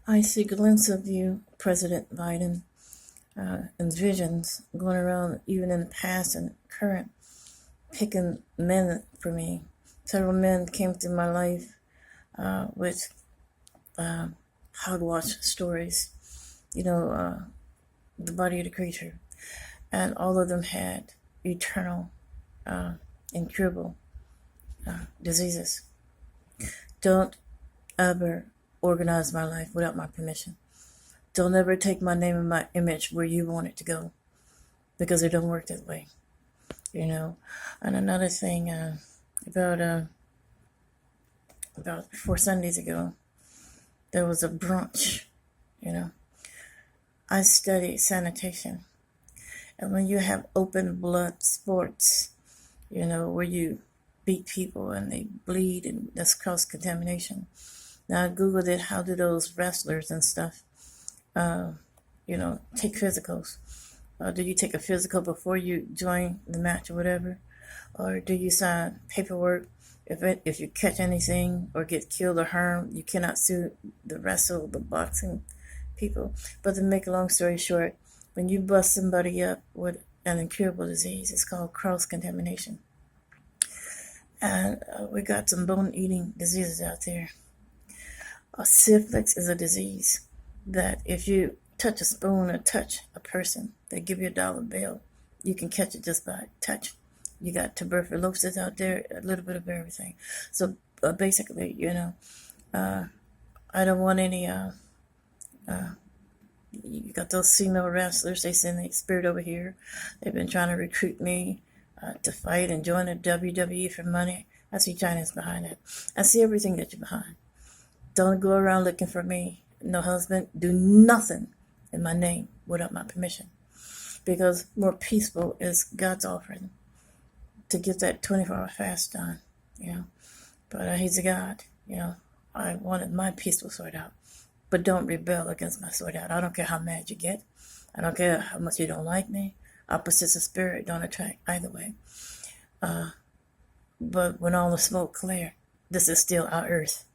I see glimpses of you, President Biden, and visions going around even in the past and current, picking men for me. Several men came through my life with hogwash stories, the body of the creature. And all of them had eternal, incurable diseases. Don't ever organize my life without my permission. Don't ever take my name and my image where you want it to go, because it don't work that way, And another thing, about 4 Sundays ago, there was a brunch. I studied sanitation, and when you have open blood sports, where you beat people and they bleed, and that's cross contamination. Now I googled it. How do those wrestlers and stuff, take physicals? Do you take a physical before you join the match or whatever, or do you sign paperwork? If you catch anything or get killed or harmed, you cannot sue the boxing people. But to make a long story short, when you bust somebody up with an incurable disease, it's called cross contamination. And we got some bone-eating diseases out there. Syphilis is a disease that if you touch a spoon or touch a person, they give you $1 bill. You can catch it just by touch. You got tuberculosis out there, a little bit of everything. So basically, I don't want any. You got those female wrestlers. They send the spirit over here. They've been trying to recruit me to fight and join the WWE for money. I see China's behind it. I see everything that you're behind. Don't go around looking for me. No husband. Do nothing in my name without my permission. Because more peaceful is God's offering to get that 24-hour fast done, But He's a God, I wanted my peaceful sort out. But don't rebel against my sort out. I don't care how mad you get. I don't care how much you don't like me. Opposites of spirit don't attract either way. But when all the smoke clear, this is still our earth,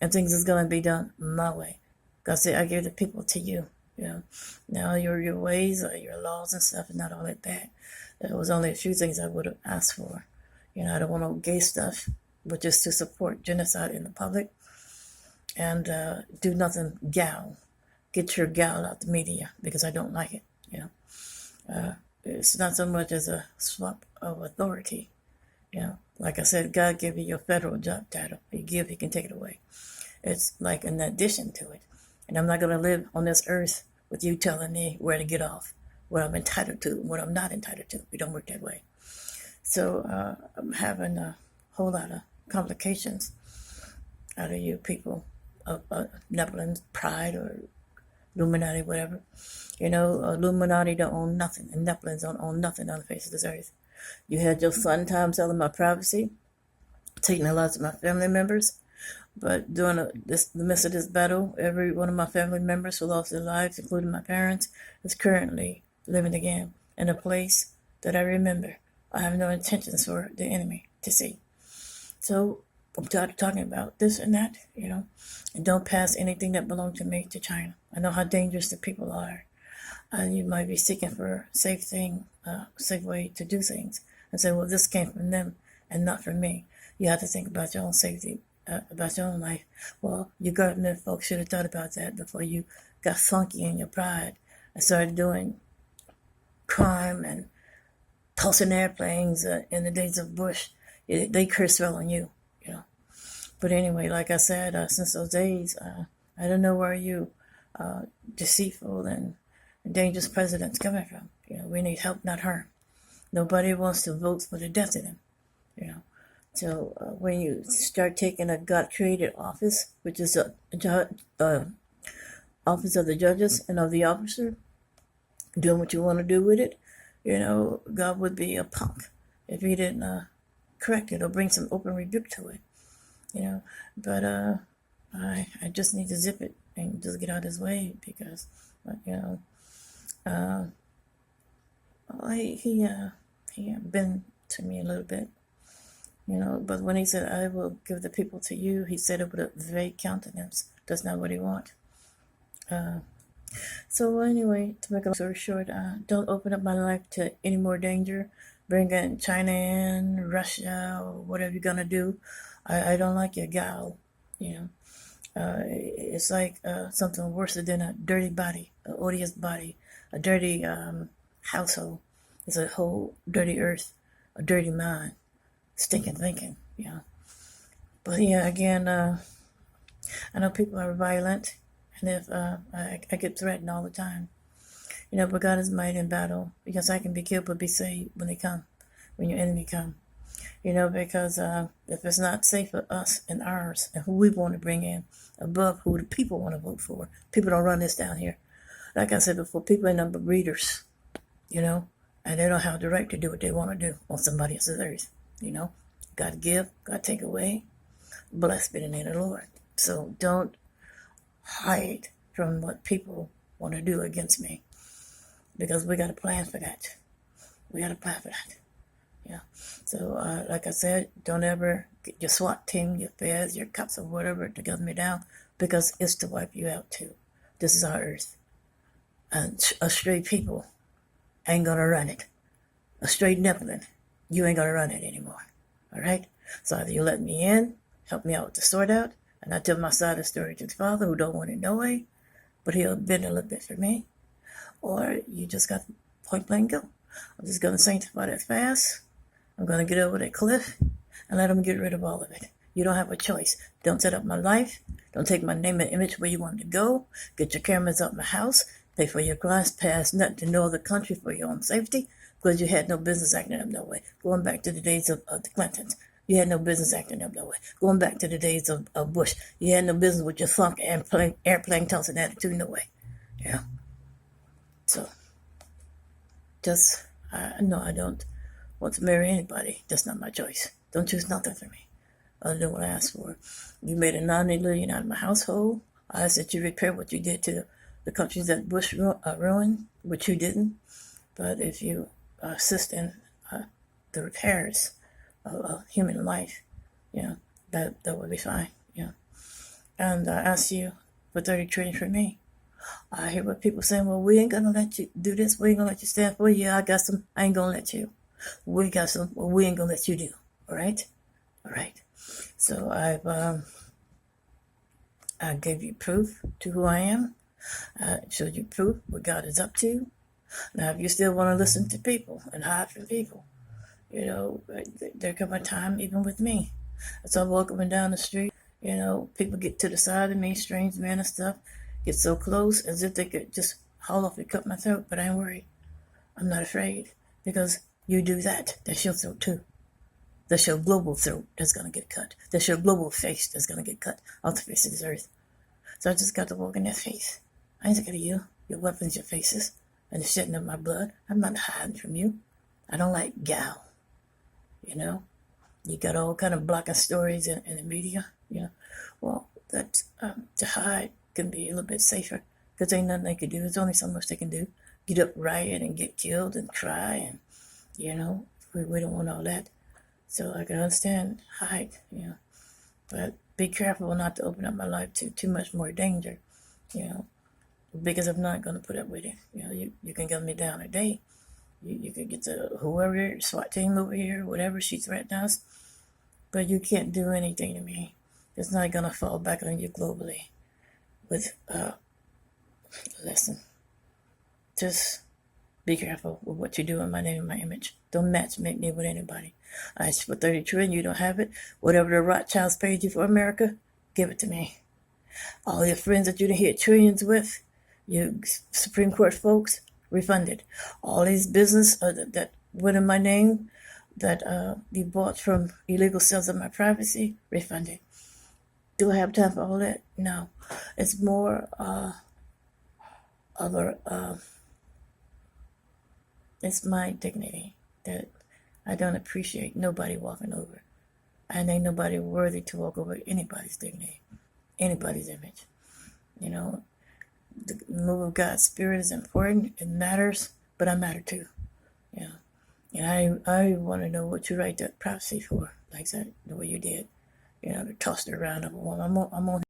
And things is going to be done my way. God said, I give the people to you, Now your ways or your laws and stuff is not all that bad. There was only a few things I would have asked for. I don't want no gay stuff, but just to support genocide in the public. And do nothing gal. Get your gal out the media, because I don't like it, It's not so much as a swap of authority, Like I said, God gave you your federal job title. He can take it away. It's like an addition to it. And I'm not going to live on this earth with you telling me where to get off, what I'm entitled to, what I'm not entitled to. We don't work that way. So I'm having a whole lot of complications out of you people of Nephilim pride or Illuminati, whatever. Illuminati don't own nothing, and Nephilims don't own nothing on the face of this earth. You had your fun time telling my privacy, taking the lives of my family members. But during the midst of this battle, every one of my family members who lost their lives, including my parents, is currently living again in a place that I remember. I have no intentions for the enemy to see. So I'm tired of talking about this and that, and don't pass anything that belonged to me to China. I know how dangerous the people are. And you might be seeking for a safe way to do things, and say, well, this came from them and not from me. You have to think about your own safety, about your own life. Well, you government folks should have thought about that before you got funky in your pride and started doing crime and tossing airplanes in the days of Bush. They cursed well on you, But anyway, like I said, since those days, I don't know where you deceitful and dangerous presidents coming from. We need help, not harm. Nobody wants to vote for the death of them, So when you start taking a God-created office, which is the office of the judges and of the officer, doing what you want to do with it, God would be a punk if he didn't correct it or bring some open rebuke to it, But I just need to zip it and just get out of his way, because, he been to me a little bit. But when he said, I will give the people to you, he said it with a vague countenance. That's not what he wants. So anyway, to make a long story short, don't open up my life to any more danger. Bring in China in, Russia, or whatever you're gonna do. I don't like your gal, you know. It's like something worse than a dirty body, an odious body, a dirty household. It's a whole dirty earth, a dirty mind, stinking thinking, But yeah, again, I know people are violent, and if I get threatened all the time, but God is mighty in battle, because I can be killed but be saved when they come, when your enemy come. Because if it's not safe for us and ours and who we want to bring in above who the people want to vote for, people don't run this down here. Like I said before, people are number breeders, and they don't have the right to do what they want to do on somebody else's earth, God give, God take away. Blessed be the name of the Lord. So don't hide from what people want to do against me, because we got a plan for that. We got a plan for that. Yeah. So, like I said, don't ever get your SWAT team, your feds, your cops, or whatever to gun me down, because it's to wipe you out too. This is our earth. And a straight people ain't gonna run it. A straight Nephilim, you ain't gonna run it anymore. All right? So either you let me in, help me out with the sort out, and I tell my side of the story to the Father, who don't want it no way, but he'll bend a little bit for me, or you just got point blank go. I'm just gonna sanctify that fast. I'm going to get over that cliff and let them get rid of all of it. You don't have a choice. Don't set up my life. Don't take my name and image where you want to go. Get your cameras out my house. Pay for your glass pass, nothing to no other country for your own safety, because you had no business acting up no way. Going back to the days of the Clintons, you had no business acting up no way. Going back to the days of Bush, you had no business with your funk airplane tossing attitude no way. Yeah. So, just, no, I don't want to marry anybody. That's not my choice. Don't choose nothing for me other than what I asked for. You made a non-alien out of my household. I asked that you repair what you did to the countries that Bush ruined, which you didn't. But if you assist in the repairs of human life, that would be fine. And I asked you for 30 trillion for me. I hear what people saying, well, we ain't gonna let you do this. We ain't gonna let you stand for it. Yeah, I got some. I ain't gonna let you. We got some. Well, we ain't gonna let you do. All right. So I gave you proof to who I am. I showed you proof what God is up to. Now, if you still want to listen to people and hide from people, there come a time even with me. As I'm walking down the street, people get to the side of me, strange men and stuff, get so close as if they could just haul off and cut my throat. But I ain't worried. I'm not afraid, because you do that. That's your throat too. That's your global throat that's going to get cut. That's your global face that's going to get cut off the face of this earth. So I just got to walk in that face. I ain't scared of you, your weapons, your faces, and the shedding of my blood. I'm not hiding from you. I don't like gal. You got all kind of blocking stories in the media. Well, that to hide can be a little bit safer, because ain't nothing they can do. There's only so much they can do. Get up, riot, and get killed and cry, and we don't want all that. So I can understand hide, but be careful not to open up my life to too much more danger, because I'm not going to put up with it. You can gun me down today. You can get to whoever, SWAT team over here, whatever, she threatened us, but you can't do anything to me. It's not going to fall back on you globally with, listen, just be careful with what you do in my name and my image. Don't make me with anybody. I asked for 30 trillion, you don't have it. Whatever the Rothschilds paid you for America, give it to me. All your friends that you done hit trillions with, you Supreme Court folks, refunded. All these business that went in my name, that you bought from illegal sales of my privacy, refunded. Do I have time for all that? No. It's more of a... it's my dignity that I don't appreciate nobody walking over. And ain't nobody worthy to walk over anybody's dignity, anybody's image. The move of God's Spirit is important. It matters, but I matter too. And I want to know what you write that prophecy for, like that, the way you did. To toss it around. I'm on